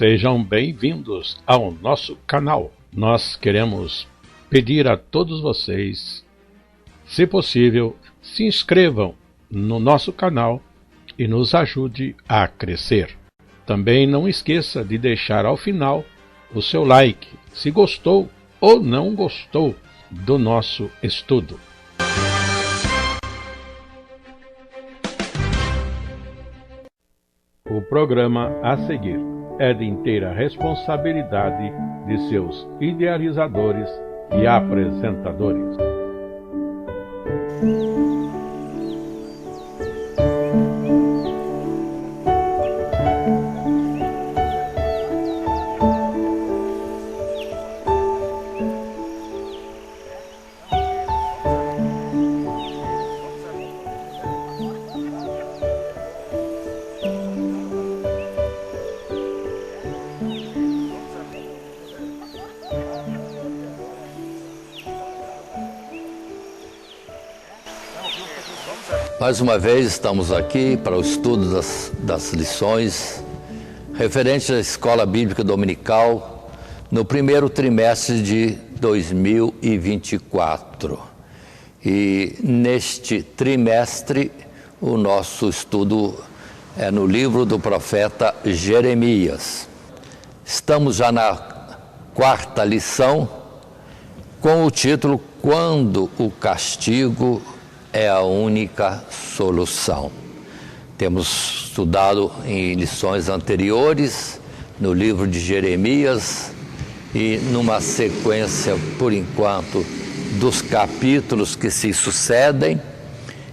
Sejam bem-vindos ao nosso canal. Nós queremos pedir a todos vocês, se possível, se inscrevam no nosso canal e nos ajude a crescer. Também não esqueça de deixar ao final o seu like, se gostou ou não gostou do nosso estudo. O programa a seguir é de inteira responsabilidade de seus idealizadores e apresentadores. Mais uma vez estamos aqui para o estudo das lições referentes à Escola Bíblica Dominical no primeiro trimestre de 2024. E neste trimestre o nosso estudo é no livro do profeta Jeremias. Estamos já na quarta lição com o título Quando o Castigo é a única solução. Temos estudado em lições anteriores, no livro de Jeremias, e numa sequência, por enquanto, dos capítulos que se sucedem,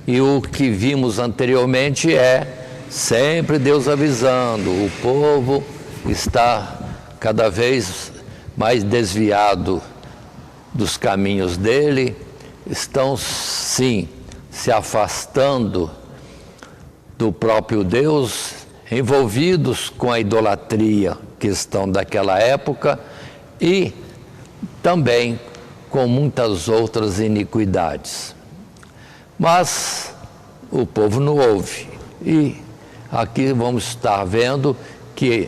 e o que vimos anteriormente é sempre Deus avisando, o povo está cada vez mais desviado dos caminhos dele, estão sim se afastando do próprio Deus, envolvidos com a idolatria questão daquela época e também com muitas outras iniquidades. Mas o povo não ouve. E aqui vamos estar vendo que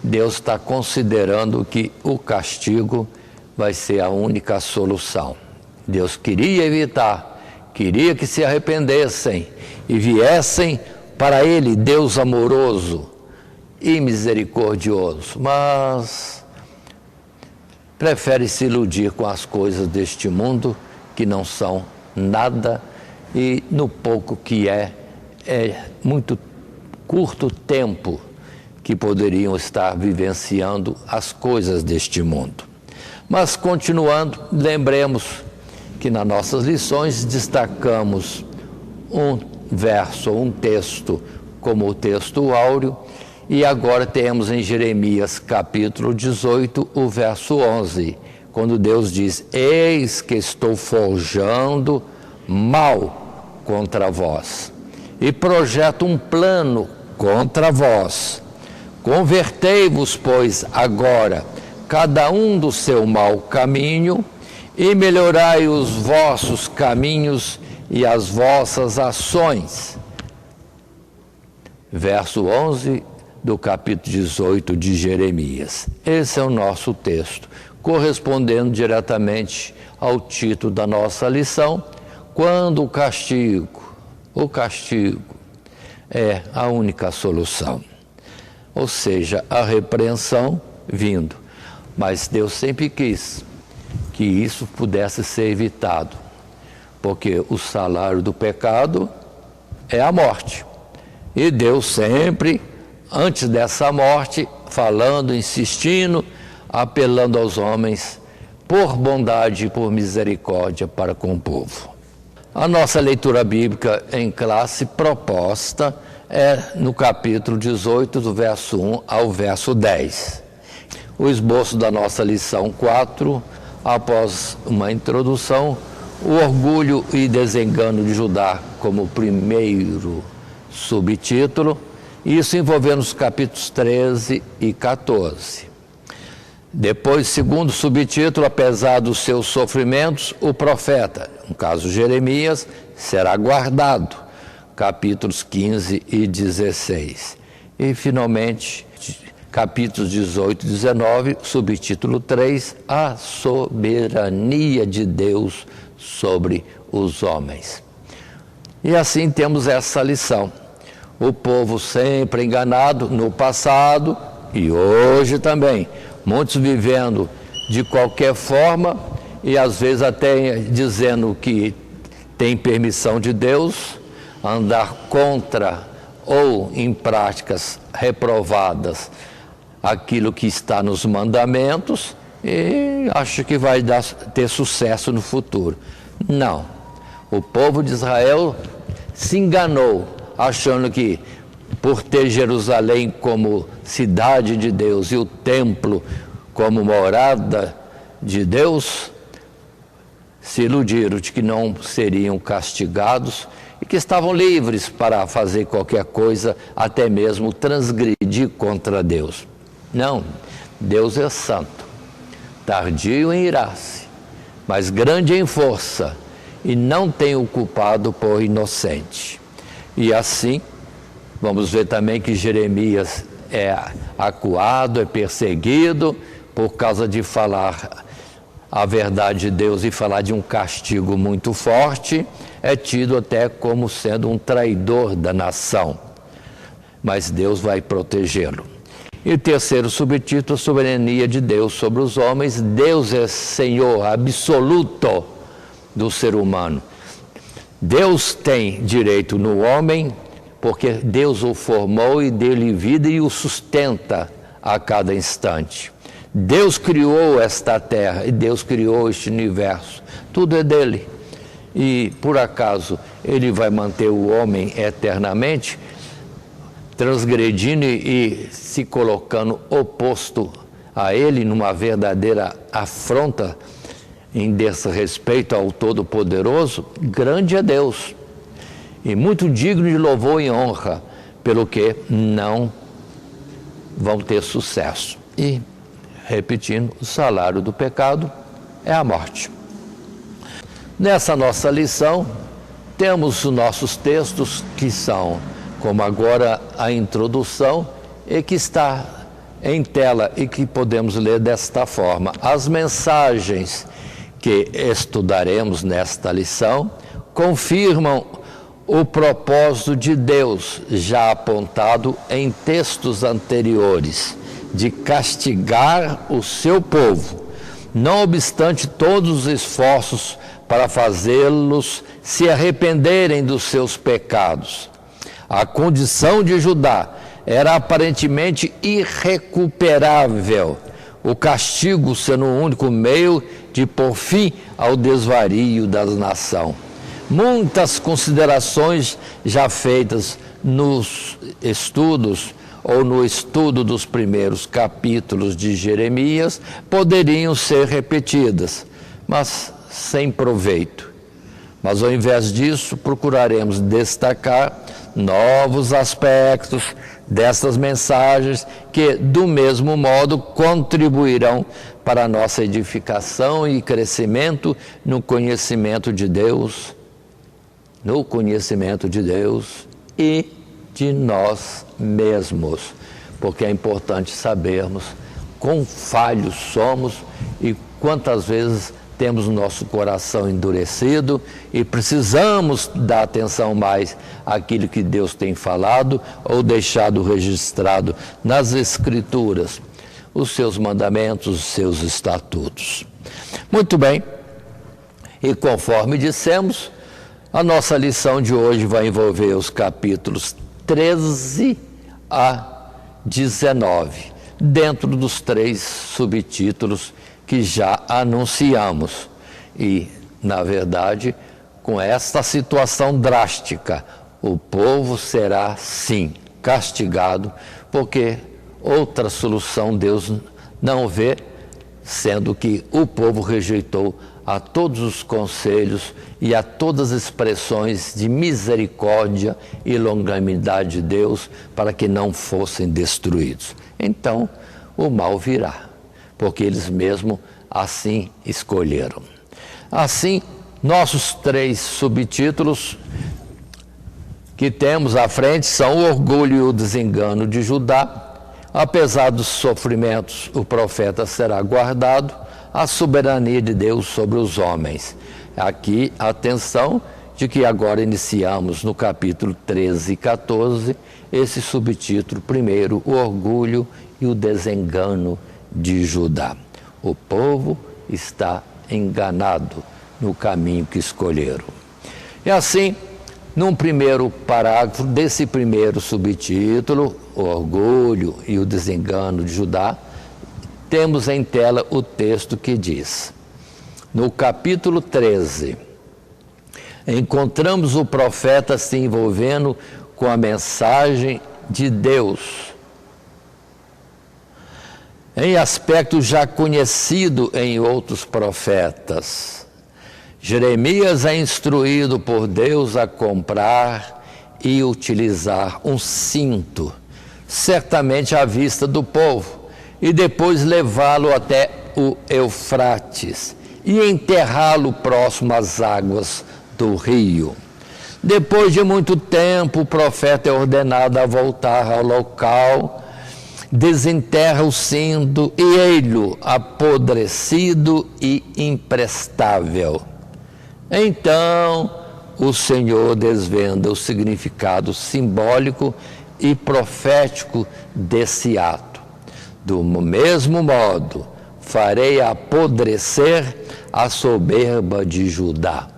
Deus está considerando que o castigo vai ser a única solução. Deus queria evitar, queria que se arrependessem e viessem para Ele, Deus amoroso e misericordioso, mas prefere se iludir com as coisas deste mundo que não são nada e no pouco que é muito curto tempo que poderiam estar vivenciando as coisas deste mundo. Mas continuando, lembremos que nas nossas lições destacamos um verso, um texto, como o texto áureo, e agora temos em Jeremias capítulo 18, o verso 11, quando Deus diz: eis que estou forjando mal contra vós, e projeto um plano contra vós. Convertei-vos, pois, agora, cada um do seu mau caminho, e melhorai os vossos caminhos e as vossas ações. Verso 11 do capítulo 18 de Jeremias. Esse é o nosso texto, correspondendo diretamente ao título da nossa lição, quando o castigo é a única solução. Ou seja, a repreensão vindo. Mas Deus sempre quis que isso pudesse ser evitado, porque o salário do pecado é a morte. E Deus sempre, antes dessa morte, falando, insistindo, apelando aos homens por bondade e por misericórdia para com o povo. A nossa leitura bíblica em classe proposta é no capítulo 18, do verso 1 ao verso 10. O esboço da nossa lição 4, após uma introdução, o orgulho e desengano de Judá como primeiro subtítulo, isso envolvendo os capítulos 13 e 14. Depois, segundo subtítulo, apesar dos seus sofrimentos, o profeta, no caso Jeremias, será guardado, capítulos 15 e 16. E, finalmente, capítulos 18 e 19, subtítulo 3, a soberania de Deus sobre os homens. E assim temos essa lição. O povo sempre enganado no passado e hoje também. Muitos vivendo de qualquer forma e às vezes até dizendo que tem permissão de Deus, andar contra ou em práticas reprovadas aquilo que está nos mandamentos e acho que vai ter sucesso no futuro. Não. O povo de Israel se enganou, achando que por ter Jerusalém como cidade de Deus e o templo como morada de Deus, se iludiram de que não seriam castigados e que estavam livres para fazer qualquer coisa, até mesmo transgredir contra Deus. Não, Deus é santo, tardio em irar-se, mas grande em força, e não tem o culpado por inocente. E assim, vamos ver também que Jeremias é acuado, é perseguido, por causa de falar a verdade de Deus e falar de um castigo muito forte, é tido até como sendo um traidor da nação. Mas Deus vai protegê-lo. E o terceiro subtítulo, a soberania de Deus sobre os homens. Deus é Senhor absoluto do ser humano. Deus tem direito no homem, porque Deus o formou e deu-lhe vida e o sustenta a cada instante. Deus criou esta terra e Deus criou este universo. Tudo é dele. E, por acaso, ele vai manter o homem eternamente, transgredindo e se colocando oposto a ele, numa verdadeira afronta em desrespeito ao Todo-Poderoso? Grande é Deus e muito digno de louvor e honra, pelo que não vão ter sucesso. E, repetindo, o salário do pecado é a morte. Nessa nossa lição, temos os nossos textos que são, como agora a introdução, e que está em tela e que podemos ler desta forma. As mensagens que estudaremos nesta lição confirmam o propósito de Deus, já apontado em textos anteriores, de castigar o seu povo, não obstante todos os esforços para fazê-los se arrependerem dos seus pecados. A condição de Judá era aparentemente irrecuperável, o castigo sendo o único meio de pôr fim ao desvario da nação. Muitas considerações já feitas nos estudos ou no estudo dos primeiros capítulos de Jeremias poderiam ser repetidas, mas sem proveito. Mas ao invés disso, procuraremos destacar novos aspectos dessas mensagens que, do mesmo modo, contribuirão para a nossa edificação e crescimento no conhecimento de Deus, e de nós mesmos, porque é importante sabermos quão falhos somos e quantas vezes temos o nosso coração endurecido e precisamos dar atenção mais àquilo que Deus tem falado ou deixado registrado nas Escrituras, os seus mandamentos, os seus estatutos. Muito bem, e conforme dissemos, a nossa lição de hoje vai envolver os capítulos 13 a 19, dentro dos 3 subtítulos que já anunciamos. E, na verdade, com esta situação drástica, o povo será, sim, castigado, porque outra solução Deus não vê, sendo que o povo rejeitou a todos os conselhos e a todas as expressões de misericórdia e longanimidade de Deus para que não fossem destruídos. Então, o mal virá, porque eles mesmos assim escolheram. Assim, nossos 3 subtítulos que temos à frente são o orgulho e o desengano de Judá, Apesar dos sofrimentos, o profeta será guardado, a soberania de Deus sobre os homens. Aqui, atenção, de que agora iniciamos no capítulo 13 e 14, esse subtítulo, primeiro, o orgulho e o desengano de Judá. O povo está enganado no caminho que escolheram. E assim, num primeiro parágrafo desse primeiro subtítulo, o orgulho e o desengano de Judá, temos em tela o texto que diz, no capítulo 13, encontramos o profeta se envolvendo com a mensagem de Deus, em aspecto já conhecido em outros profetas. Jeremias é instruído por Deus a comprar e utilizar um cinto, certamente à vista do povo, e depois levá-lo até o Eufrates e enterrá-lo próximo às águas do rio. Depois de muito tempo, o profeta é ordenado a voltar ao local, desenterra o cinto e ei-lo apodrecido e imprestável. Então, o Senhor desvenda o significado simbólico e profético desse ato. Do mesmo modo, farei apodrecer a soberba de Judá.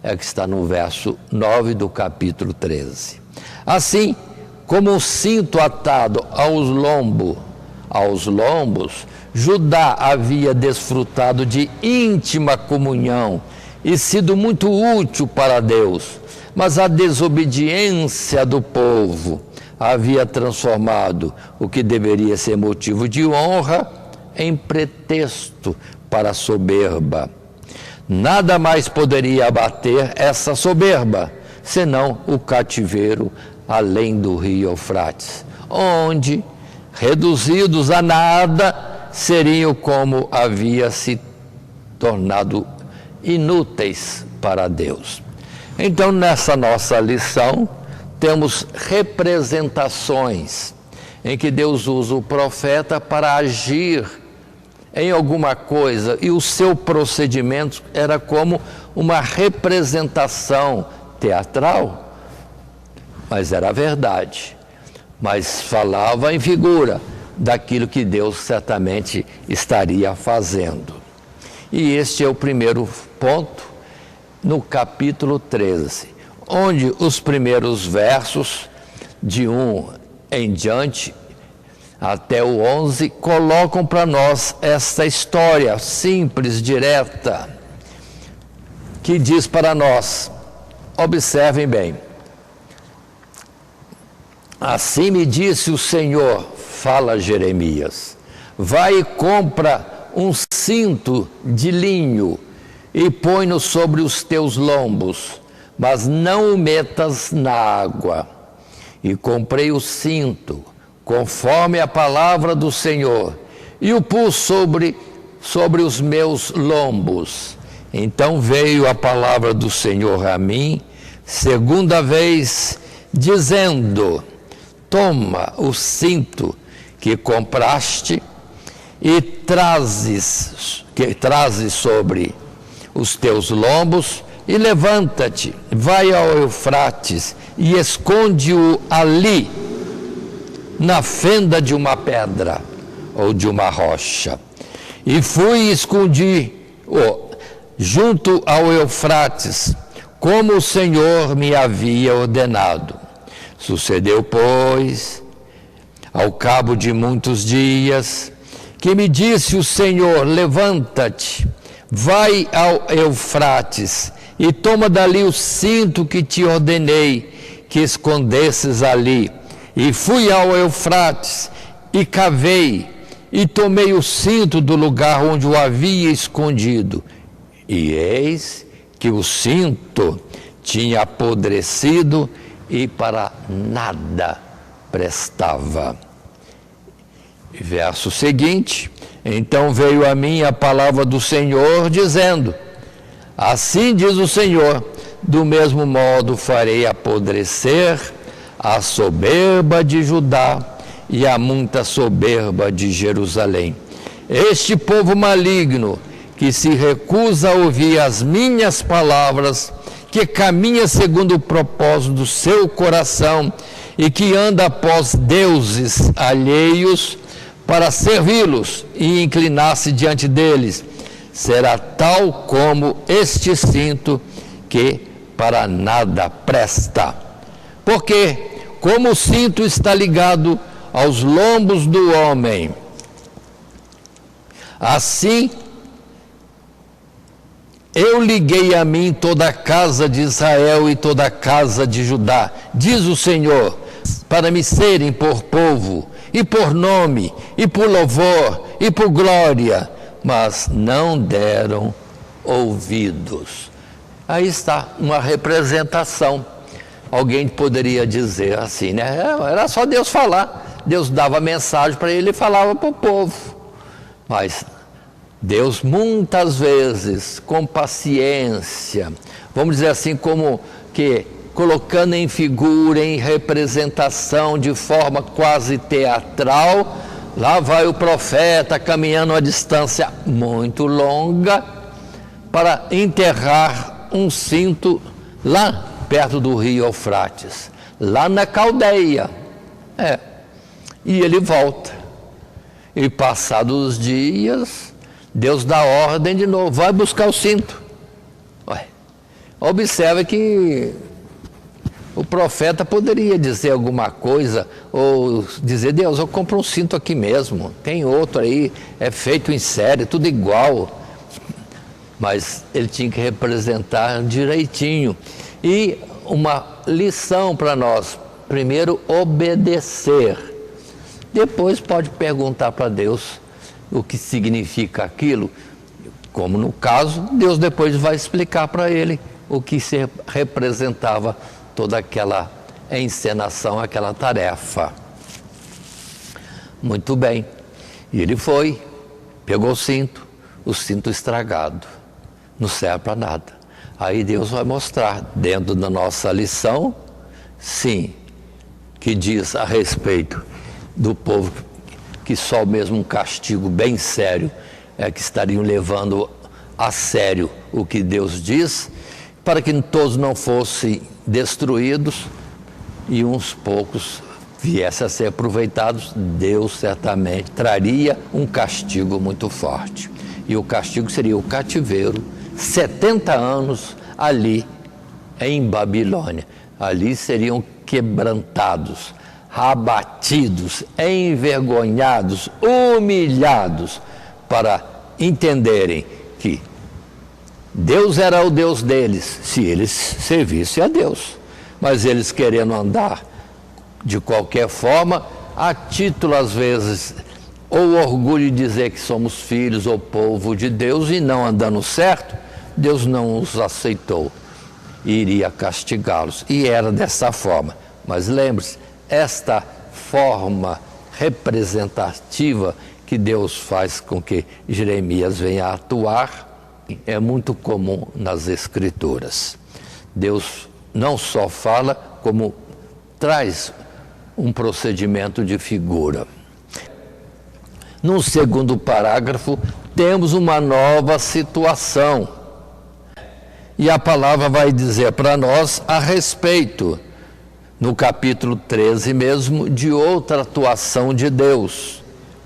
É que está no verso 9 do capítulo 13. Assim, como um cinto atado aos lombos, Judá havia desfrutado de íntima comunhão e sido muito útil para Deus, mas a desobediência do povo havia transformado o que deveria ser motivo de honra em pretexto para a soberba. Nada mais poderia abater essa soberba, senão o cativeiro além do rio Eufrates, onde, reduzidos a nada, seriam como havia se tornado inúteis para Deus. Então, nessa nossa lição, temos representações em que Deus usa o profeta para agir em alguma coisa, e o seu procedimento era como uma representação teatral, mas era verdade, mas falava em figura daquilo que Deus certamente estaria fazendo. E este é o primeiro ponto no capítulo 13, onde os primeiros versos, de 1 em diante até o 11, colocam para nós esta história simples, direta, que diz para nós, observem bem, assim me disse o Senhor, fala Jeremias, vai e compra um cinto de linho e põe-no sobre os teus lombos, mas não o metas na água. E comprei o cinto, conforme a palavra do Senhor, e o pus sobre os meus lombos. Então veio a palavra do Senhor a mim, segunda vez, dizendo, toma o cinto que compraste e trazes sobre os teus lombos, e levanta-te, vai ao Eufrates e esconde-o ali, na fenda de uma pedra ou de uma rocha. E fui e escondi-o junto ao Eufrates, como o Senhor me havia ordenado. Sucedeu, pois, ao cabo de muitos dias, que me disse o Senhor, levanta-te, vai ao Eufrates e toma dali o cinto que te ordenei que escondesses ali. E fui ao Eufrates e cavei e tomei o cinto do lugar onde o havia escondido. E eis que o cinto tinha apodrecido e para nada prestava. Verso seguinte, então veio a mim a palavra do Senhor, dizendo, assim diz o Senhor, do mesmo modo farei apodrecer a soberba de Judá e há muita soberba de Jerusalém. Este povo maligno, que se recusa a ouvir as minhas palavras, que caminha segundo o propósito do seu coração e que anda após deuses alheios para servi-los e inclinar-se diante deles, será tal como este cinto que para nada presta. Porque, como o cinto está ligado aos lombos do homem, assim eu liguei a mim toda a casa de Israel e toda a casa de Judá, diz o Senhor, para me serem por povo, e por nome, e por louvor, e por glória, mas não deram ouvidos. Aí está uma representação. Alguém poderia dizer assim, né? Era só Deus falar. Deus dava mensagem para ele e falava para o povo. Mas Deus muitas vezes, com paciência, vamos dizer assim, como que colocando em figura, em representação, de forma quase teatral, lá vai o profeta caminhando uma distância muito longa para enterrar um cinto lá perto do rio Eufrates, lá na Caldeia. E ele volta. E passados os dias, Deus dá ordem de novo, vai buscar o cinto. Observe que o profeta poderia dizer alguma coisa, ou dizer, Deus, eu compro um cinto aqui mesmo, tem outro aí, é feito em série, tudo igual. Mas ele tinha que representar direitinho. E uma lição para nós, primeiro, obedecer. Depois pode perguntar para Deus o que significa aquilo, como no caso, Deus depois vai explicar para ele o que se representava toda aquela encenação, aquela tarefa. Muito bem. E ele foi, pegou o cinto estragado, não serve para nada. Aí Deus vai mostrar, dentro da nossa lição, sim, que diz a respeito do povo que só mesmo um castigo bem sério é que estariam levando a sério o que Deus diz, para que todos não fossem destruídos e uns poucos viessem a ser aproveitados. Deus certamente traria um castigo muito forte. E o castigo seria o cativeiro, 70 anos ali em Babilônia. Ali seriam quebrantados, abatidos, envergonhados, humilhados, para entenderem que Deus era o Deus deles, se eles servissem a Deus. Mas eles querendo andar de qualquer forma, a título às vezes, ou orgulho de dizer que somos filhos ou povo de Deus, e não andando certo, Deus não os aceitou, iria castigá-los, e era dessa forma. Mas lembre-se, esta forma representativa que Deus faz com que Jeremias venha a atuar é muito comum nas Escrituras. Deus não só fala, como traz um procedimento de figura. No segundo parágrafo, temos uma nova situação. E a palavra vai dizer para nós a respeito, no capítulo 13 mesmo, de outra atuação de Deus.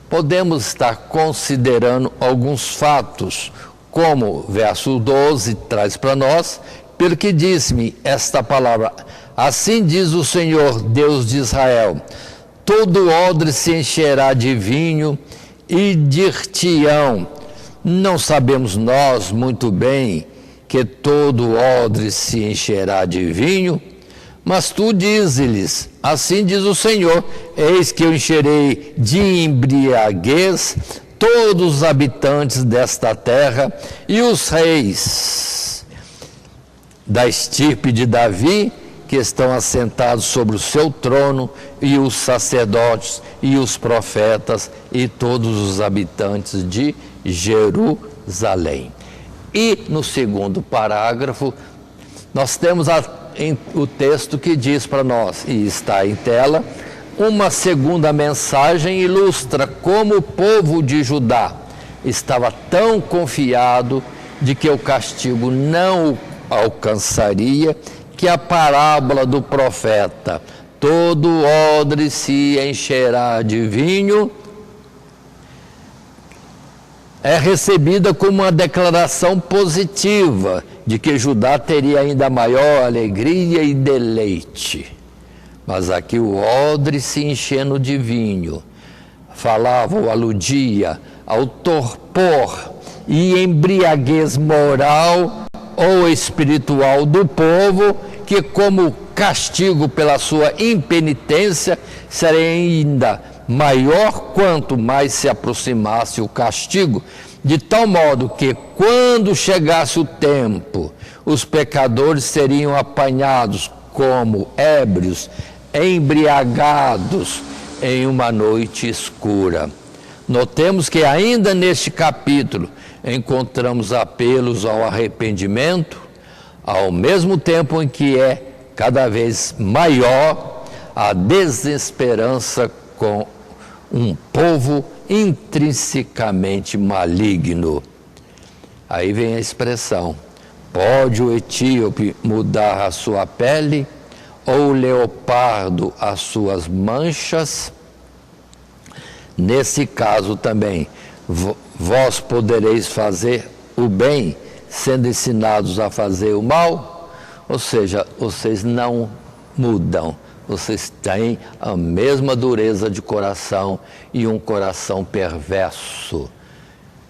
Podemos estar considerando alguns fatos, como verso 12 traz para nós, pelo que disse-me esta palavra, assim diz o Senhor, Deus de Israel, todo odre se encherá de vinho e dir-te-ão, não sabemos nós muito bem que todo odre se encherá de vinho? Mas tu dize-lhes, assim diz o Senhor, eis que eu encherei de embriaguez todos os habitantes desta terra e os reis da estirpe de Davi, que estão assentados sobre o seu trono, e os sacerdotes, e os profetas, e todos os habitantes de Jerusalém. E no segundo parágrafo, nós temos o texto que diz para nós, e está em tela, uma segunda mensagem ilustra como o povo de Judá estava tão confiado de que o castigo não o alcançaria, que a parábola do profeta, todo odre se encherá de vinho, é recebida como uma declaração positiva de que Judá teria ainda maior alegria e deleite. Mas aqui o odre se enchendo de vinho falava ou aludia ao torpor e embriaguez moral ou espiritual do povo, que como castigo pela sua impenitência seria ainda maior quanto mais se aproximasse o castigo, de tal modo que quando chegasse o tempo, os pecadores seriam apanhados como ébrios, embriagados em uma noite escura. Notemos que ainda neste capítulo encontramos apelos ao arrependimento, ao mesmo tempo em que é cada vez maior a desesperança com um povo intrinsecamente maligno. Aí vem a expressão: pode o etíope mudar a sua pele, ou o leopardo as suas manchas? Nesse caso também, vós podereis fazer o bem, sendo ensinados a fazer o mal? Ou seja, vocês não mudam, vocês têm a mesma dureza de coração e um coração perverso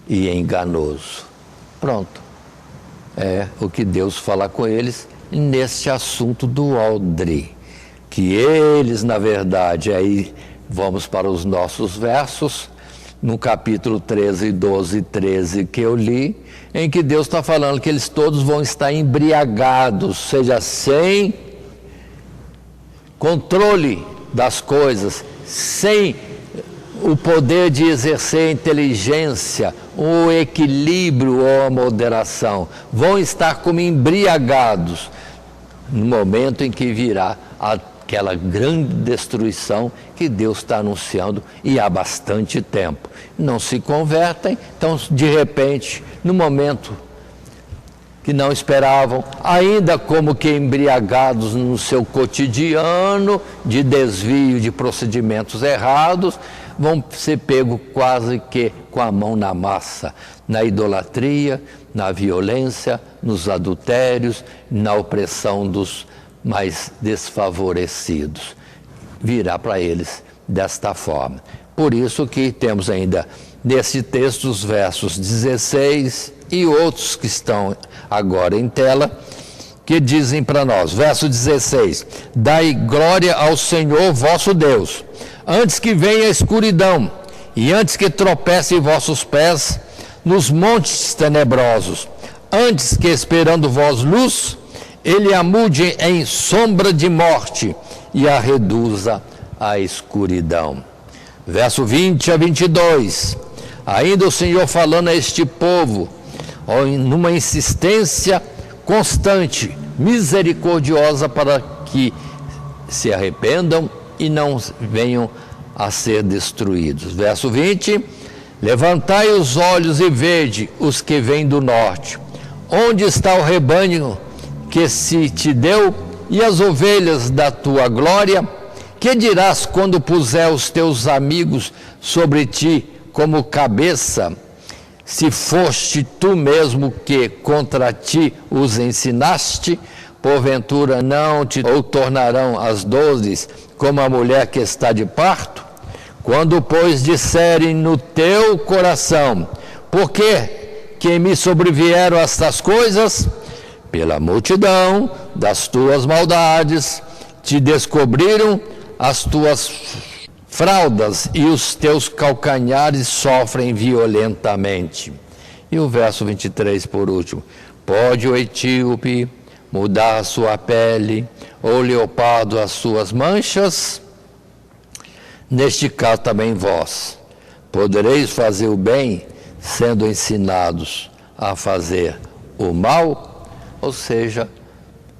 e enganoso. Pronto. É o que Deus fala com eles neste assunto do odre, que eles, na verdade, aí vamos para os nossos versos, no capítulo 13, 12 e 13 que eu li, em que Deus está falando que eles todos vão estar embriagados, ou seja, sem controle das coisas, sem o poder de exercer a inteligência, o equilíbrio ou a moderação. Vão estar como embriagados no momento em que virá aquela grande destruição que Deus está anunciando e há bastante tempo. Não se convertem, então de repente, no momento que não esperavam, ainda como que embriagados no seu cotidiano de desvio de procedimentos errados, vão ser pegos quase que com a mão na massa, na idolatria, na violência, nos adultérios, na opressão dos mais desfavorecidos. Virá para eles desta forma. Por isso que temos ainda nesse texto os versos 16 e outros que estão agora em tela, que dizem para nós, verso 16: dai glória ao Senhor vosso Deus, antes que venha a escuridão, e antes que tropecem vossos pés nos montes tenebrosos, antes que esperando vós luz, ele a mude em sombra de morte e a reduza à escuridão. Verso 20 a 22, ainda o Senhor falando a este povo, numa insistência constante, misericordiosa, para que se arrependam e não venham a ser destruídos. Verso 20, levantai os olhos e vede os que vêm do norte. Onde está o rebanho que se te deu e as ovelhas da tua glória? Que dirás quando puser os teus amigos sobre ti como cabeça, se foste tu mesmo que contra ti os ensinaste? Porventura não te ou tornarão as dores como a mulher que está de parto? Quando, pois, disserem no teu coração, por que me sobrevieram estas coisas? Pela multidão das tuas maldades te descobriram as tuas fraldas e os teus calcanhares sofrem violentamente. E o verso 23 por último: pode o etíope mudar a sua pele, ou o leopardo as suas manchas? Neste caso também vós podereis fazer o bem, sendo ensinados a fazer o mal? Ou seja,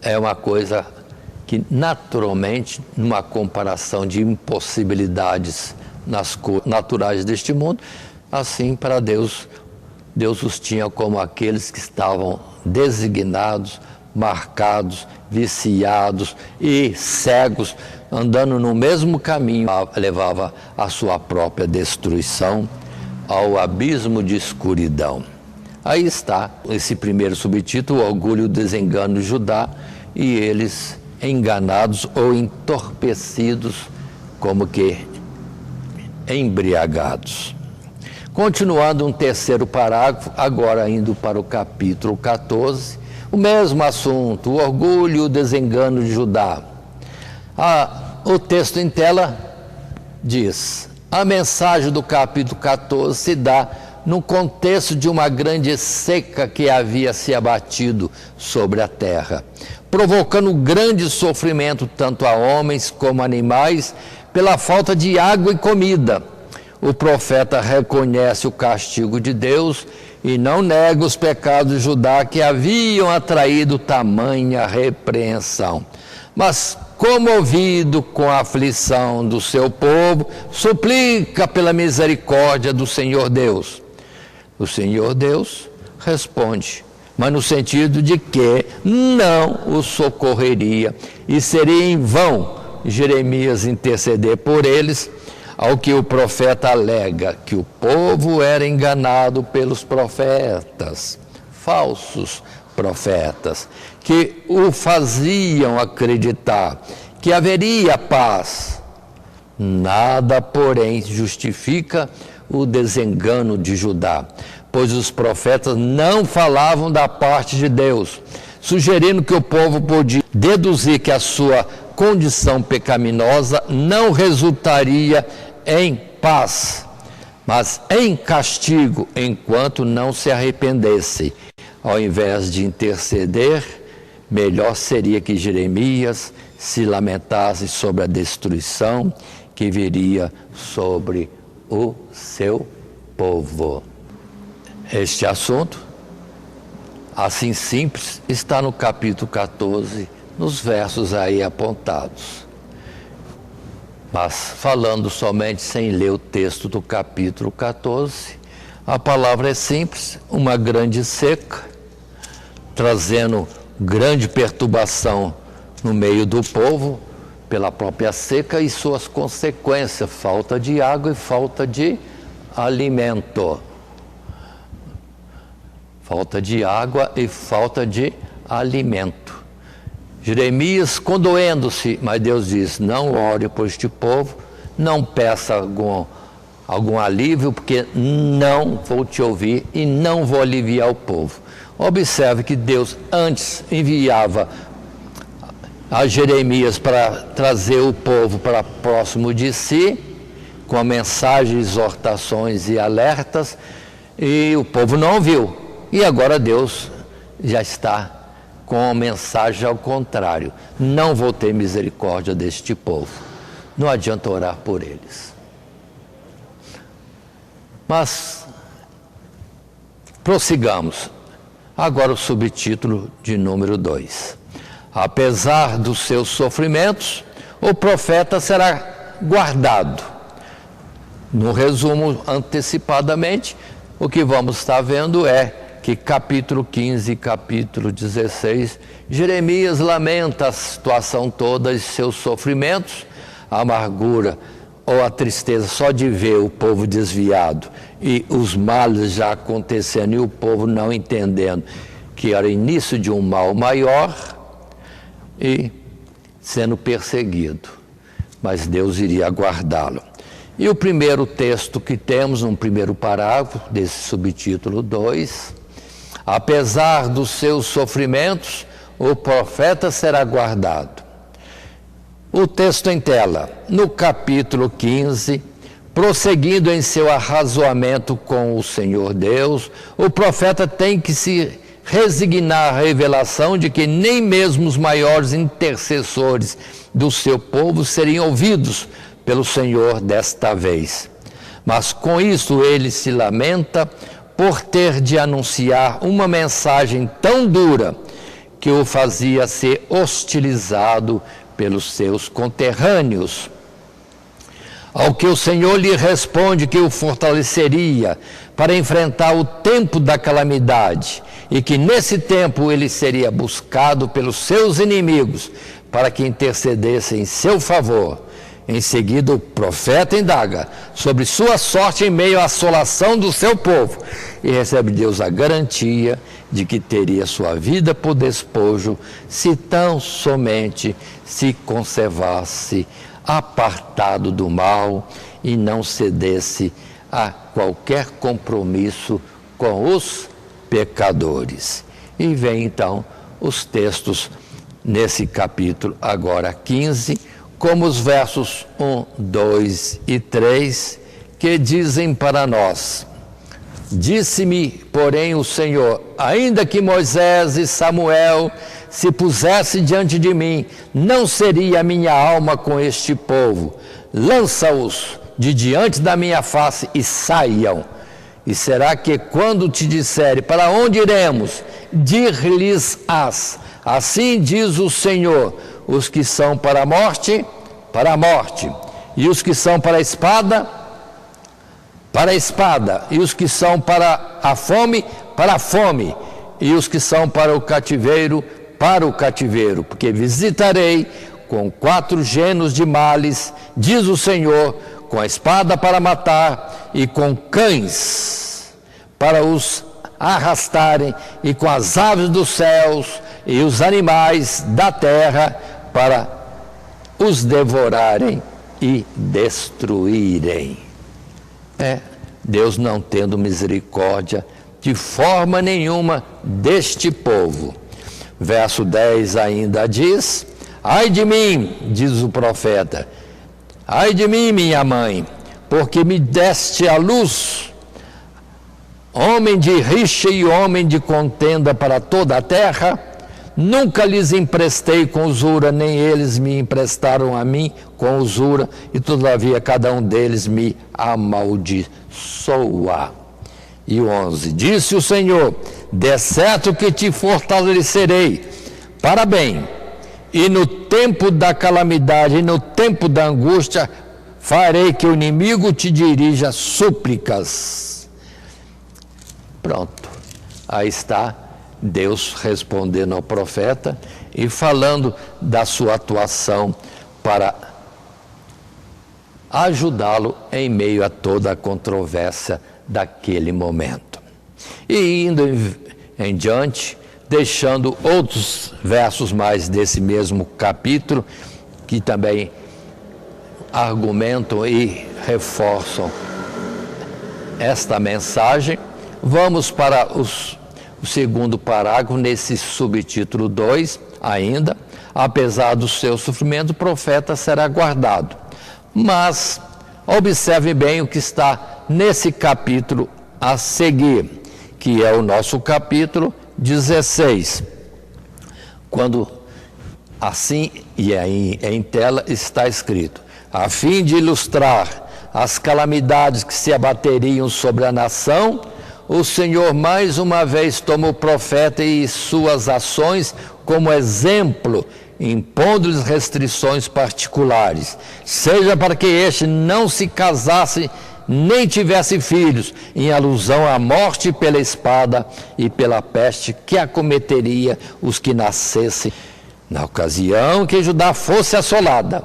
é uma coisa que naturalmente, numa comparação de impossibilidades naturais deste mundo, assim para Deus, Deus os tinha como aqueles que estavam designados, marcados, viciados e cegos, andando no mesmo caminho, levava à sua própria destruição, ao abismo de escuridão. Aí está esse primeiro subtítulo, o orgulho e o desengano de Judá, e eles enganados ou entorpecidos, como que embriagados. Continuando um terceiro parágrafo, agora indo para o capítulo 14, o mesmo assunto, o orgulho e o desengano de Judá. O texto em tela diz: a mensagem do capítulo 14 se dá no contexto de uma grande seca que havia se abatido sobre a terra, provocando grande sofrimento tanto a homens como a animais pela falta de água e comida. O profeta reconhece o castigo de Deus e não nega os pecados de Judá que haviam atraído tamanha repreensão. Mas, comovido com a aflição do seu povo, suplica pela misericórdia do Senhor Deus. O Senhor Deus responde, mas no sentido de que não o socorreria e seria em vão Jeremias interceder por eles, ao que o profeta alega que o povo era enganado pelos profetas, falsos profetas, que o faziam acreditar que haveria paz. Nada, porém, justifica o desengano de Judá, pois os profetas não falavam da parte de Deus, sugerindo que o povo podia deduzir que a sua condição pecaminosa não resultaria em paz, mas em castigo, enquanto não se arrependesse. Ao invés de interceder, melhor seria que Jeremias se lamentasse sobre a destruição que viria sobre o seu povo. Este assunto, assim simples, está no capítulo 14, nos versos aí apontados. Mas falando somente sem ler o texto do capítulo 14, a palavra é simples, uma grande seca, trazendo grande perturbação no meio do povo, pela própria seca e suas consequências, falta de água e falta de alimento. Falta de água e falta de alimento. Jeremias condoendo-se, mas Deus diz, não ore por este povo, não peça algum alívio, porque não vou te ouvir e não vou aliviar o povo. Observe que Deus antes enviava a Jeremias para trazer o povo para próximo de si, com a mensagem, exortações e alertas, e o povo não ouviu. E agora Deus já está com a mensagem ao contrário. Não vou ter misericórdia deste povo. Não adianta orar por eles. Mas, prossigamos. Agora o subtítulo de número 2. Apesar dos seus sofrimentos, o profeta será guardado. No resumo, antecipadamente, o que vamos estar vendo é que capítulo 15 e capítulo 16, Jeremias lamenta a situação toda e seus sofrimentos, a amargura ou a tristeza só de ver o povo desviado e os males já acontecendo e o povo não entendendo que era início de um mal maior e sendo perseguido, mas Deus iria guardá-lo. E o primeiro texto que temos, no primeiro parágrafo desse subtítulo 2, apesar dos seus sofrimentos, o profeta será guardado. O texto em tela, no capítulo 15, prosseguindo em seu arrazoamento com o Senhor Deus, o profeta tem que se resignar à revelação de que nem mesmo os maiores intercessores do seu povo seriam ouvidos pelo Senhor desta vez. Mas com isso ele se lamenta por ter de anunciar uma mensagem tão dura que o fazia ser hostilizado pelos seus conterrâneos. Ao que o Senhor lhe responde que o fortaleceria para enfrentar o tempo da calamidade e que nesse tempo ele seria buscado pelos seus inimigos para que intercedessem em seu favor. Em seguida, o profeta indaga sobre sua sorte em meio à assolação do seu povo e recebe de Deus a garantia de que teria sua vida por despojo se tão somente se conservasse apartado do mal e não cedesse a qualquer compromisso com os pecadores. E vem então os textos nesse capítulo agora 15, como os versos 1, 2 e 3, que dizem para nós: Disse-me, porém, o Senhor, ainda que Moisés e Samuel se pusessem diante de mim, não seria a minha alma com este povo. Lança-os de diante da minha face e saiam. E será que quando te disserem, para onde iremos? Dir-lhes-ás, assim diz o Senhor, os que são para a morte, e os que são para a espada, e os que são para a fome, e os que são para o cativeiro, porque visitarei com 4 gêneros de males, diz o Senhor, com a espada para matar e com cães para os arrastarem e com as aves dos céus e os animais da terra para os devorarem e destruírem. Deus não tendo misericórdia de forma nenhuma deste povo. Verso 10 ainda diz: ai de mim, diz o profeta, ai de mim, minha mãe, porque me deste à luz homem de rixa e homem de contenda para toda a terra. Nunca lhes emprestei com usura, nem eles me emprestaram a mim com usura, e todavia cada um deles me amaldiçoa. E 11, disse o Senhor, de certo que te fortalecerei para bem, e no tempo da calamidade, e no tempo da angústia, farei que o inimigo te dirija súplicas. Pronto, aí está Deus respondendo ao profeta e falando da sua atuação para ajudá-lo em meio a toda a controvérsia daquele momento. E indo em diante, deixando outros versos mais desse mesmo capítulo, que também argumentam e reforçam esta mensagem, vamos para o segundo parágrafo, nesse subtítulo 2, ainda, apesar do seu sofrimento, o profeta será guardado. Mas, observe bem o que está nesse capítulo a seguir, que é o nosso capítulo 16. Quando assim, e aí em tela está escrito, a fim de ilustrar as calamidades que se abateriam sobre a nação, o Senhor mais uma vez toma o profeta e suas ações como exemplo, impondo-lhes restrições particulares, seja para que este não se casasse nem tivesse filhos, em alusão à morte pela espada e pela peste que acometeria os que nascessem na ocasião que Judá fosse assolada,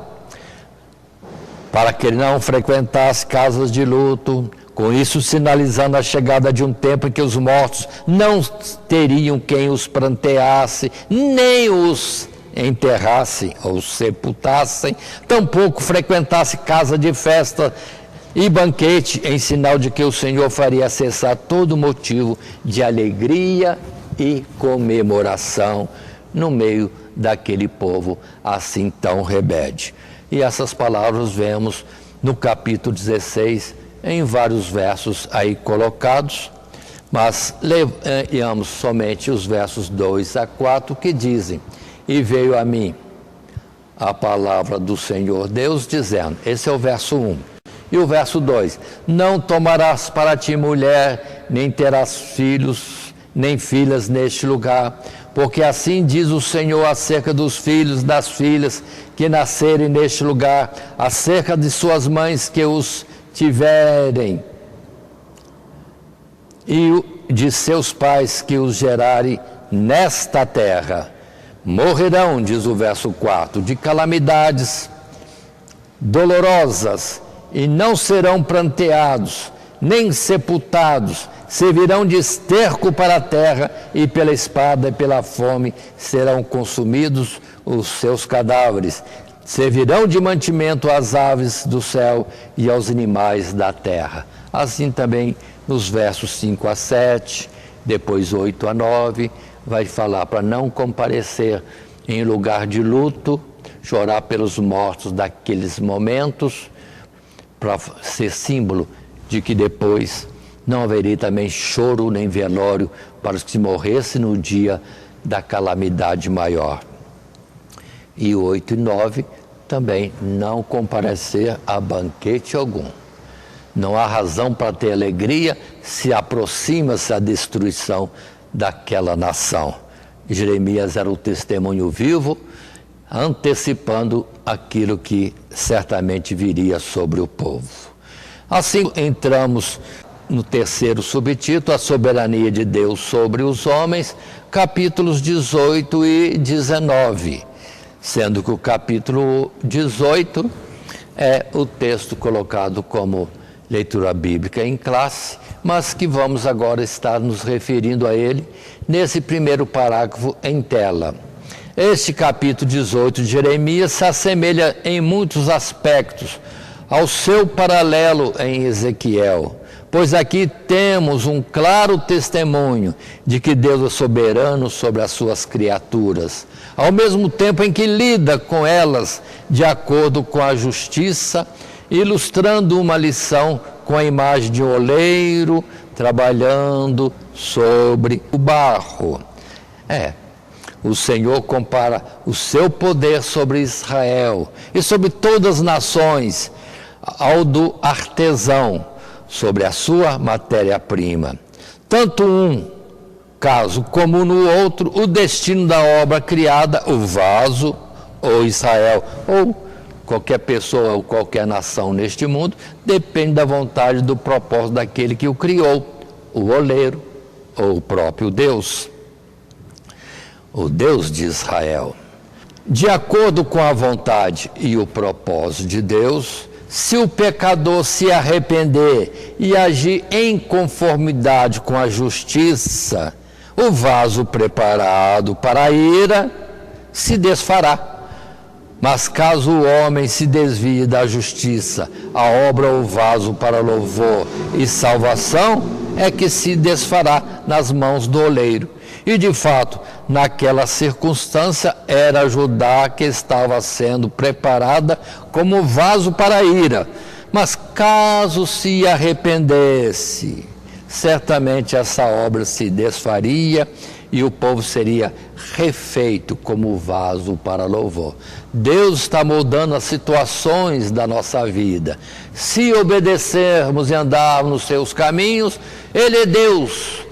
para que ele não frequentasse casas de luto, com isso sinalizando a chegada de um tempo em que os mortos não teriam quem os pranteasse, nem os enterrasse ou sepultassem, tampouco frequentasse casa de festa e banquete, em sinal de que o Senhor faria cessar todo motivo de alegria e comemoração no meio daquele povo assim tão rebelde. E essas palavras vemos no capítulo 16, em vários versos aí colocados, mas leamos somente os versos 2 a 4 que dizem: e veio a mim a palavra do Senhor Deus dizendo, esse é o verso 1, e o verso 2, não tomarás para ti mulher, nem terás filhos, nem filhas neste lugar, porque assim diz o Senhor acerca dos filhos, das filhas que nascerem neste lugar, acerca de suas mães que os tiverem, e de seus pais que os gerarem nesta terra. Morrerão, diz o verso 4, de calamidades dolorosas, e não serão pranteados, nem sepultados, servirão de esterco para a terra, e pela espada e pela fome serão consumidos os seus cadáveres. Servirão de mantimento às aves do céu e aos animais da terra. Assim também nos versos 5 a 7, depois 8 a 9, vai falar para não comparecer em lugar de luto, chorar pelos mortos daqueles momentos, para ser símbolo de que depois não haveria também choro nem velório para os que morressem no dia da calamidade maior. E 8 e 9 também não comparecer a banquete algum. Não há razão para ter alegria, se aproxima-se a destruição daquela nação. Jeremias era o testemunho vivo, antecipando aquilo que certamente viria sobre o povo. Assim entramos no terceiro subtítulo, a soberania de Deus sobre os homens, capítulos 18 e 19, sendo que o capítulo 18 é o texto colocado como leitura bíblica em classe, mas que vamos agora estar nos referindo a ele nesse primeiro parágrafo em tela. Este capítulo 18 de Jeremias se assemelha em muitos aspectos ao seu paralelo em Ezequiel, pois aqui temos um claro testemunho de que Deus é soberano sobre as suas criaturas, ao mesmo tempo em que lida com elas de acordo com a justiça, ilustrando uma lição com a imagem de um oleiro trabalhando sobre o barro. O Senhor compara o seu poder sobre Israel e sobre todas as nações ao do artesão sobre a sua matéria-prima. Tanto um caso como no outro, o destino da obra criada, o vaso, ou Israel, ou qualquer pessoa ou qualquer nação neste mundo, depende da vontade do propósito daquele que o criou, o oleiro ou o próprio Deus, o Deus de Israel. De acordo com a vontade e o propósito de Deus, se o pecador se arrepender e agir em conformidade com a justiça, o vaso preparado para a ira se desfará. Mas caso o homem se desvie da justiça, a obra ou vaso para louvor e salvação é que se desfará nas mãos do oleiro. E de fato, naquela circunstância, era Judá que estava sendo preparada como vaso para a ira. Mas caso se arrependesse, certamente essa obra se desfaria e o povo seria refeito como vaso para louvor. Deus está mudando as situações da nossa vida. Se obedecermos e andarmos nos seus caminhos, Ele é Deus.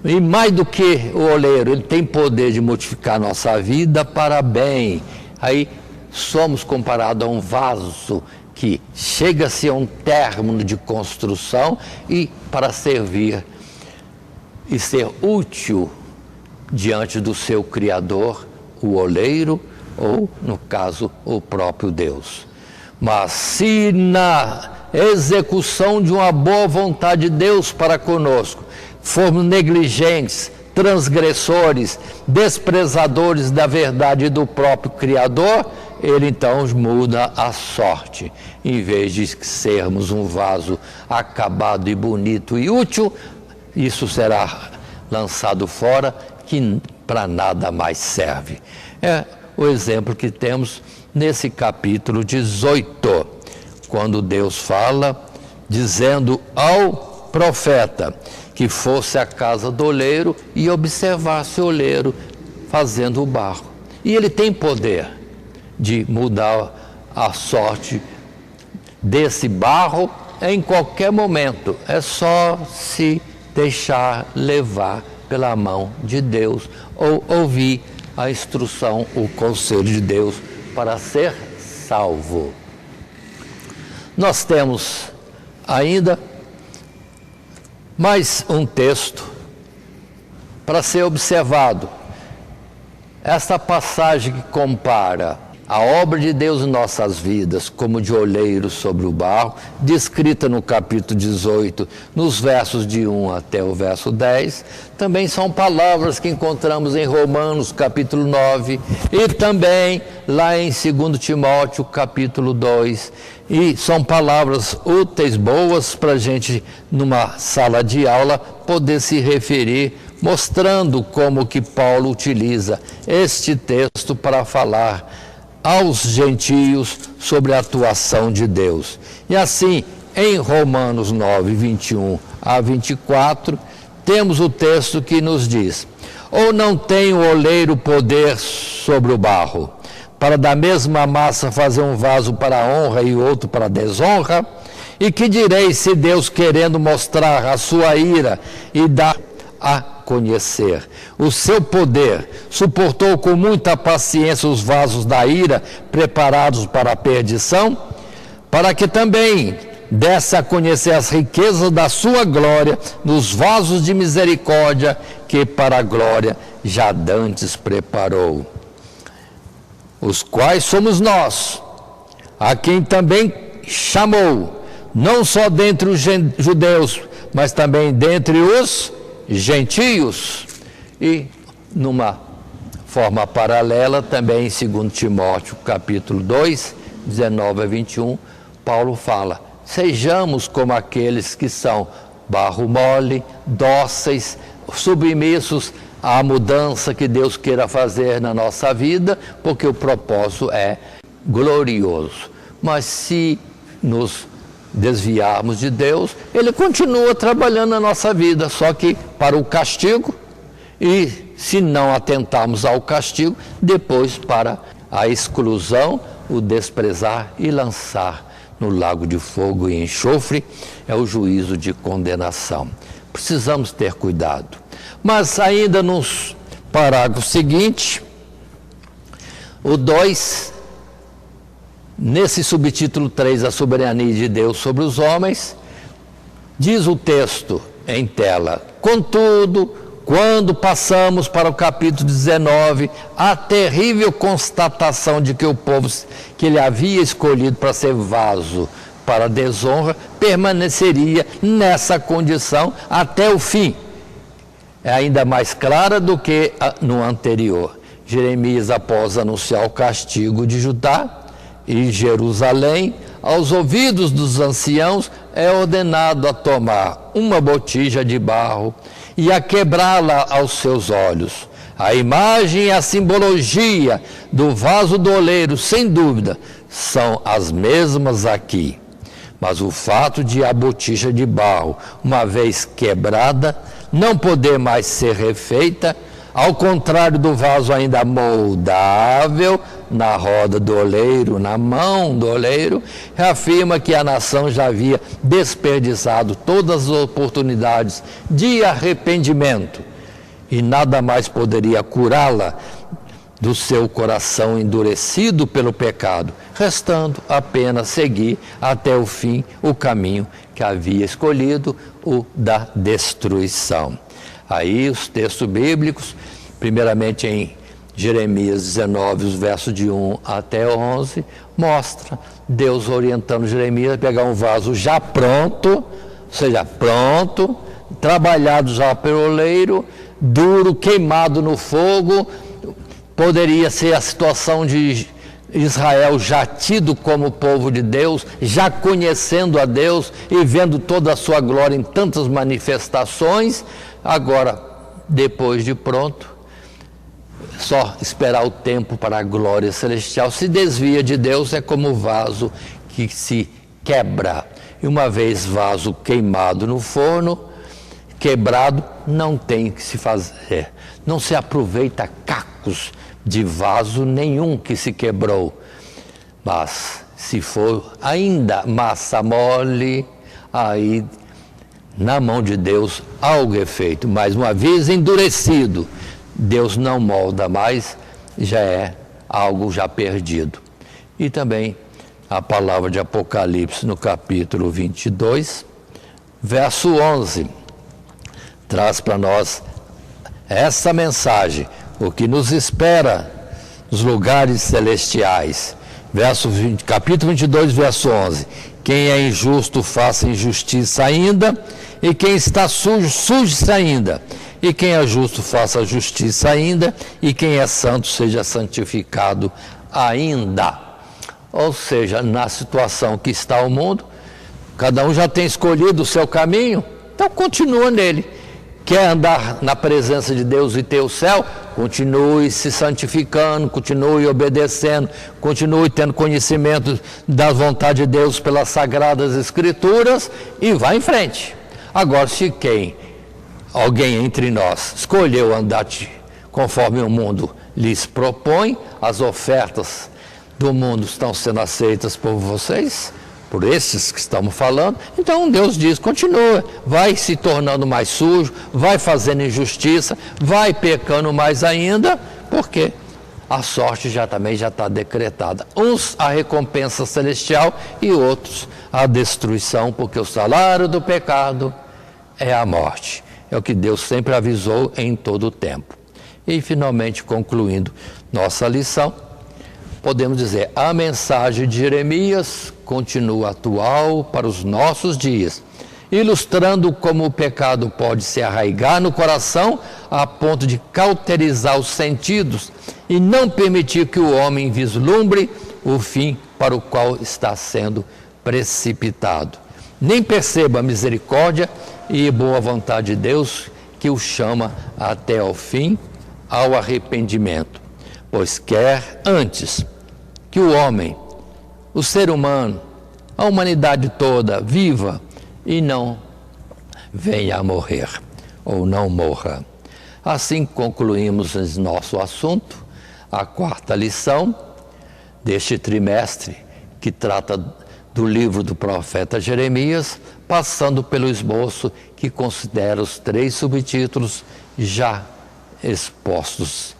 E mais do que o oleiro, Ele tem poder de modificar a nossa vida para bem. Aí somos comparados a um vaso que chega-se a um término de construção e para servir e ser útil diante do seu Criador, o oleiro, ou, no caso, o próprio Deus. Mas se na execução de uma boa vontade de Deus para conosco, formos negligentes, transgressores, desprezadores da verdade do próprio Criador, Ele então muda a sorte. Em vez de sermos um vaso acabado e bonito e útil, isso será lançado fora, que para nada mais serve. É o exemplo que temos nesse capítulo 18, quando Deus fala, dizendo ao profeta que fosse à casa do oleiro e observasse o oleiro fazendo o barro. E ele tem poder de mudar a sorte desse barro em qualquer momento. É só se deixar levar pela mão de Deus ou ouvir a instrução, o conselho de Deus para ser salvo. Nós temos ainda mais um texto para ser observado. Esta passagem que compara a obra de Deus em nossas vidas como de oleiro sobre o barro, descrita no capítulo 18, nos versos de 1 até o verso 10, também são palavras que encontramos em Romanos capítulo 9 e também lá em 2 Timóteo capítulo 2. E são palavras úteis, boas para a gente, numa sala de aula, poder se referir, mostrando como que Paulo utiliza este texto para falar aos gentios sobre a atuação de Deus. E assim, em Romanos 9, 21 a 24, temos o texto que nos diz: ou não tem o oleiro poder sobre o barro, para da mesma massa fazer um vaso para a honra e outro para a desonra? E que direis se Deus, querendo mostrar a sua ira e dar a conhecer o seu poder, suportou com muita paciência os vasos da ira preparados para a perdição, para que também desse a conhecer as riquezas da sua glória nos vasos de misericórdia que para a glória já dantes preparou, os quais somos nós, a quem também chamou, não só dentre os judeus, mas também dentre os gentios. E numa forma paralela, também em 2 Timóteo capítulo 2, 19 a 21, Paulo fala: sejamos como aqueles que são barro mole, dóceis, submissos à mudança que Deus queira fazer na nossa vida, porque o propósito é glorioso. Mas se nos desviarmos de Deus, Ele continua trabalhando na nossa vida, só que para o castigo, e se não atentarmos ao castigo, depois para a exclusão, o desprezar e lançar no lago de fogo e enxofre, é o juízo de condenação. Precisamos ter cuidado. Mas ainda no parágrafo seguinte, o 2, nesse subtítulo 3, a soberania de Deus sobre os homens, diz o texto em tela: contudo, quando passamos para o capítulo 19, a terrível constatação de que o povo que ele havia escolhido para ser vaso para a desonra permaneceria nessa condição até o fim. É ainda mais clara do que no anterior. Jeremias, após anunciar o castigo de Judá e Jerusalém, aos ouvidos dos anciãos é ordenado a tomar uma botija de barro e a quebrá-la aos seus olhos. A imagem e a simbologia do vaso do oleiro, sem dúvida, são as mesmas aqui. Mas o fato de a botija de barro, uma vez quebrada, não poder mais ser refeita, ao contrário do vaso ainda moldável, na roda do oleiro, na mão do oleiro, reafirma que a nação já havia desperdiçado todas as oportunidades de arrependimento e nada mais poderia curá-la do seu coração endurecido pelo pecado, restando apenas seguir até o fim o caminho que havia escolhido, o da destruição. Aí os textos bíblicos, primeiramente em Jeremias 19, os versos de 1 até 11, mostra Deus orientando Jeremias a pegar um vaso já pronto, ou seja, pronto, trabalhado já pelo oleiro, duro, queimado no fogo. Poderia ser a situação de Israel já tido como povo de Deus, já conhecendo a Deus e vendo toda a sua glória em tantas manifestações. Agora, depois de pronto, só esperar o tempo para a glória celestial. Se desvia de Deus, é como o vaso que se quebra. E uma vez vaso queimado no forno, quebrado, não tem o que se fazer. Não se aproveita cacos de vaso nenhum que se quebrou. Mas se for ainda massa mole, aí na mão de Deus algo é feito. Mais uma vez endurecido, Deus não molda mais, já é algo já perdido. E também a palavra de Apocalipse no capítulo 22, verso 11, traz para nós essa mensagem, o que nos espera nos lugares celestiais. Capítulo 22, verso 11. Quem é injusto, faça injustiça ainda, e quem está sujo, suje-se ainda. E quem é justo, faça justiça ainda, e quem é santo, seja santificado ainda. Ou seja, na situação que está o mundo, cada um já tem escolhido o seu caminho, então continua nele. Quer andar na presença de Deus e ter o céu? Continue se santificando, continue obedecendo, continue tendo conhecimento da vontade de Deus pelas Sagradas Escrituras e vá em frente. Agora, se alguém entre nós escolheu andar conforme o mundo lhes propõe, as ofertas do mundo estão sendo aceitas por vocês, por esses que estamos falando, então Deus diz, continua, vai se tornando mais sujo, vai fazendo injustiça, vai pecando mais ainda, porque a sorte também já está decretada. Uns a recompensa celestial e outros a destruição, porque o salário do pecado é a morte. É o que Deus sempre avisou em todo o tempo. E finalmente, concluindo nossa lição, podemos dizer, a mensagem de Jeremias continua atual para os nossos dias, ilustrando como o pecado pode se arraigar no coração a ponto de cauterizar os sentidos e não permitir que o homem vislumbre o fim para o qual está sendo precipitado. Nem perceba a misericórdia e boa vontade de Deus que o chama até ao fim, ao arrependimento, pois quer antes que o homem, o ser humano, a humanidade toda viva e não venha a morrer, ou não morra. Assim concluímos nosso assunto, a quarta lição deste trimestre, que trata do livro do profeta Jeremias, passando pelo esboço que considera os 3 subtítulos já expostos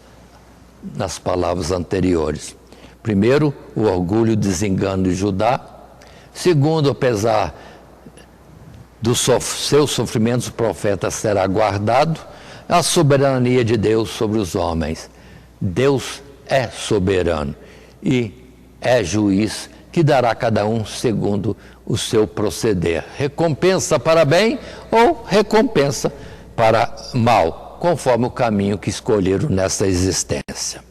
nas palavras anteriores. Primeiro, o orgulho e desengano de Judá. Segundo, apesar dos seus sofrimentos, o profeta será guardado. A soberania de Deus sobre os homens. Deus é soberano e é juiz que dará a cada um segundo o seu proceder. Recompensa para bem ou recompensa para mal, conforme o caminho que escolheram nessa existência.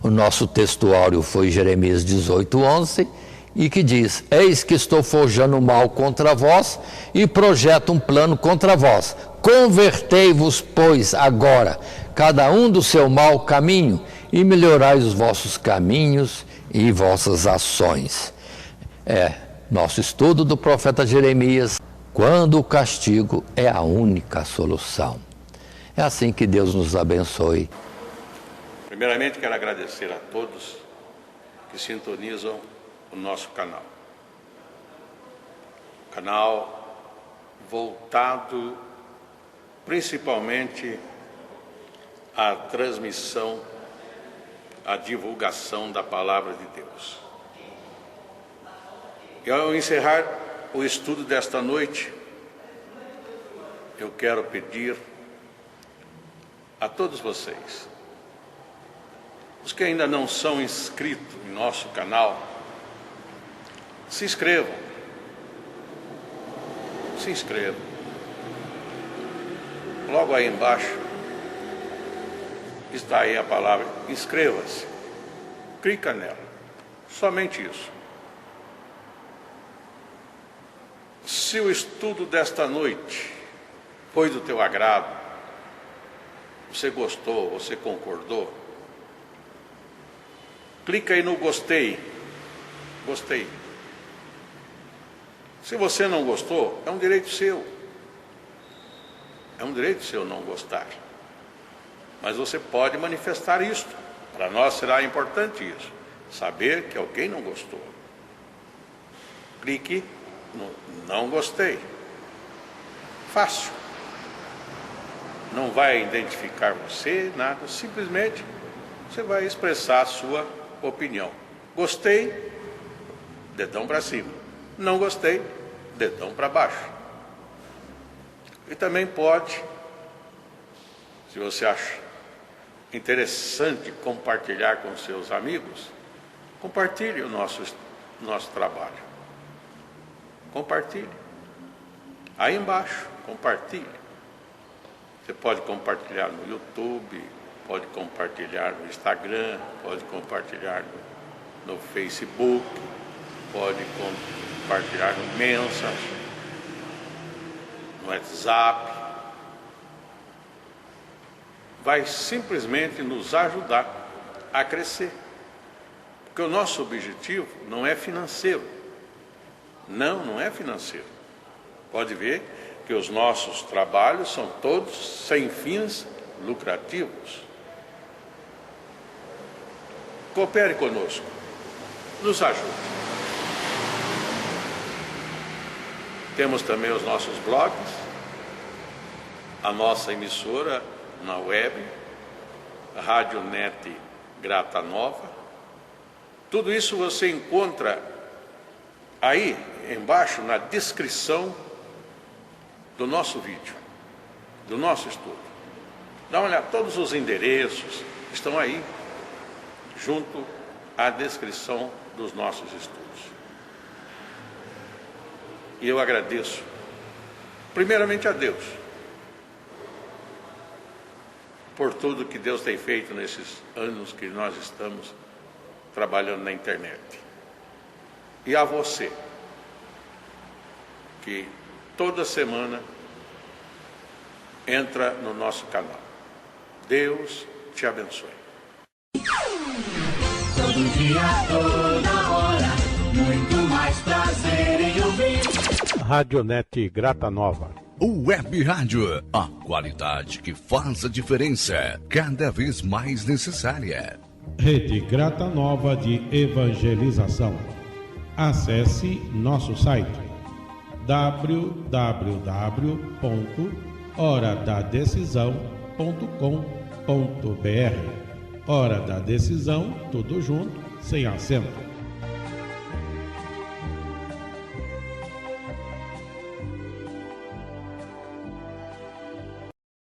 O nosso textuário foi Jeremias 18:11, e que diz: eis que estou forjando mal contra vós e projeto um plano contra vós. Convertei-vos, pois, agora, cada um do seu mau caminho, e melhorai os vossos caminhos e vossas ações. Nosso estudo do profeta Jeremias, quando o castigo é a única solução. É assim que Deus nos abençoe. Primeiramente, quero agradecer a todos que sintonizam o nosso canal. Canal voltado principalmente à transmissão, à divulgação da Palavra de Deus. E ao encerrar o estudo desta noite, eu quero pedir a todos vocês, os que ainda não são inscritos em nosso canal, se inscrevam. Se inscrevam. Logo aí embaixo está aí a palavra inscreva-se. Clica nela. Somente isso. Se o estudo desta noite foi do teu agrado, você gostou, você concordou, clica aí no gostei. Gostei. Se você não gostou, é um direito seu. É um direito seu não gostar. Mas você pode manifestar isto. Para nós será importante isso. Saber que alguém não gostou. Clique no não gostei. Fácil. Não vai identificar você, nada. Simplesmente você vai expressar a sua opinião. Gostei, dedão para cima. Não gostei, dedão para baixo. E também pode, se você acha interessante compartilhar com seus amigos, compartilhe o nosso trabalho. Compartilhe. Aí embaixo, compartilhe. Você pode compartilhar no YouTube, pode compartilhar no Instagram, pode compartilhar no Facebook, pode compartilhar no Messenger, no WhatsApp. Vai simplesmente nos ajudar a crescer. Porque o nosso objetivo não é financeiro. Não é financeiro. Pode ver que os nossos trabalhos são todos sem fins lucrativos. Coopere conosco. Nos ajude. Temos também os nossos blogs, a nossa emissora na web, a Rádio Net Grata Nova. Tudo isso você encontra aí embaixo na descrição do nosso vídeo, do nosso estudo. Dá uma olhada, todos os endereços estão aí, junto à descrição dos nossos estudos. E eu agradeço, primeiramente a Deus, por tudo que Deus tem feito nesses anos que nós estamos trabalhando na internet. E a você, que toda semana entra no nosso canal. Deus te abençoe. Todo dia, toda hora, muito mais prazer em ouvir. Radionet Grata Nova. Web Rádio, a qualidade que faz a diferença, cada vez mais necessária. Rede Grata Nova de Evangelização. Acesse nosso site www.horadadecisão.com.br. Hora da Decisão, tudo junto, sem acento.